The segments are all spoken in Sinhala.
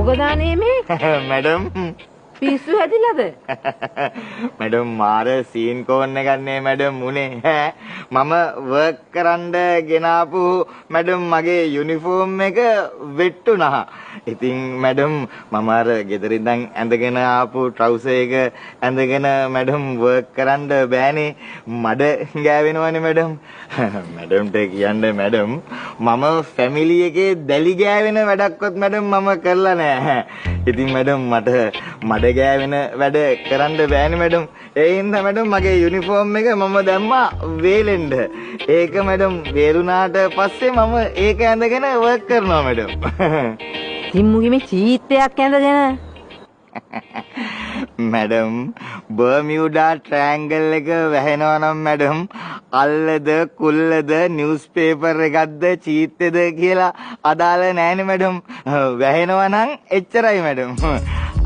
මොකද අනේ මේ මැඩම් පිස්සු හැදිලාද? මැඩම් මාර සීන් කෝන් එකක් නේ මැඩම් උනේ. මම වර්ක් කරන්න ගෙනාපු මැඩම් මගේ යුනිෆෝම් එක වෙට්ටුණා. ඉතින් මැඩම් මම අර ගෙදර ඉඳන් ඇඳගෙන ආපු ට්‍රවුසර් එක ඇඳගෙන මැඩම් වර්ක් කරන්න බෑනේ. මඩ ගෑවෙනවනේ මැඩම්. මැඩම්ට කියන්න මැඩම් මම ෆැමිලි එකේ දැලි ගෑවෙන වැඩක්වත් මැඩම් මම කරලා නෑ. ඉතින් මැඩම් මට මඩ ගෑවෙන වැඩ කරන්න බෑනේ මැඩම්. ඒ හින්දා මැඩම් මගේ යුනිෆෝම් එක මම දැම්මා වේලෙන්න. ඒක මැඩම් වේලුණාට පස්සේ මම ඒක ඇඳගෙන වර්ක් කරනවා මැඩම්. තිම්මුගේ මේ චීත්තයක් ඇඳගෙන මැඩම් බර්මියුඩා ට්‍රෑන්ගල් එක වැහෙනවා නම් මැඩම් අල්ලද කුල්ලද නිවුස් පේපර් එකක්ද චීත්තද කියලා අදාළ නෑනේ මැඩම්. වැහෙනවා නම් එච්චරයි මැඩම්.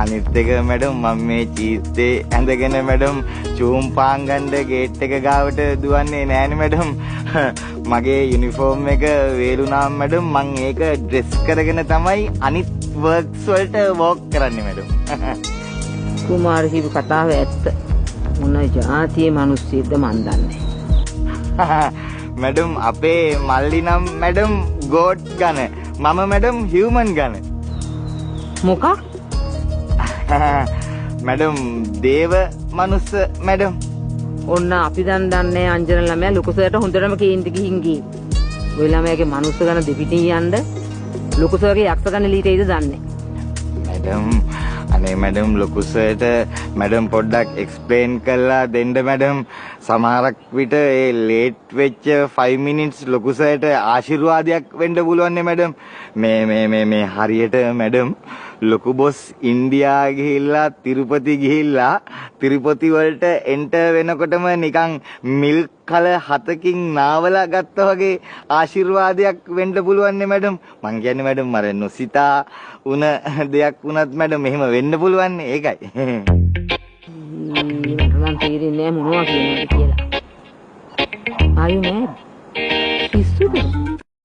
අනිත් එක මැඩම් මම මේ චීත්තේ ඇඳගෙන මැඩම් චූම් පාංගන්න ගේට් එක ගාවට දුවන්නේ නෑනේ මැඩම්. මගේ යුනිෆෝම් එක වේලුණාම මැඩම් මං ඒක ඩ්‍රෙස් කරගෙන තමයි අනිත් වර්ක්ස් වලට වොක් කරන්නේ මැඩම්. කුමාර කිව්ව කතාව ඇත්ත. මොන જાතියේ මිනිස්සුද මන් දන්නේ. මැඩම් අපේ මල්ලි නම් මැඩම් ගෝඩ් ගන. මම මැඩම් හියුමන් ගන. මොකක්? මැඩම් දේව මනුස්ස මැඩම්. ඔන්න අපි දැන් දන්නේ අංජන ළමයා ලොකු සර්ට හොඳටම කේන්ති ගිහින් ගියේ. ওই ළමයාගේ මනුස්ස ගන දෙපිටින් යන්න ලොකු සර්ගේ යක්ෂ ගන ලීටේද දන්නේ. මැඩම් අනේ මැඩම් ලොකු සර්ට මැඩම් පොඩ්ඩක් එක්ස්ප්ලেইন කරලා දෙන්න මැඩම්. සමහරක් විට ඒ ලේට් වෙච්ච 5 මිනිත්ස් ලොකු සර්ට ආශිර්වාදයක් වෙන්න පුළුවන් නේ මැඩම්. මේ හරියට මැඩම් ලොකු බොස් ඉන්දියා ගිහිල්ලා තිරුපති ගිහිල්ලා තිරුපති වලට එන්ටර් වෙනකොටම නිකන් මිල්ක් කල 7කින් නාවලා ගත්තා වගේ ආශිර්වාදයක් වෙන්න පුළුවන් නේ මැඩම්. මං කියන්නේ මැඩම් අර නොසිතා උන දෙයක් වුණත් මැඩම් එහෙම වෙන්න පුළුවන් නේ ඒකයි. මම තේරෙන්නේ නැහැ මොනවා කියනවද කියලා. ආයු නෑ පිස්සුද?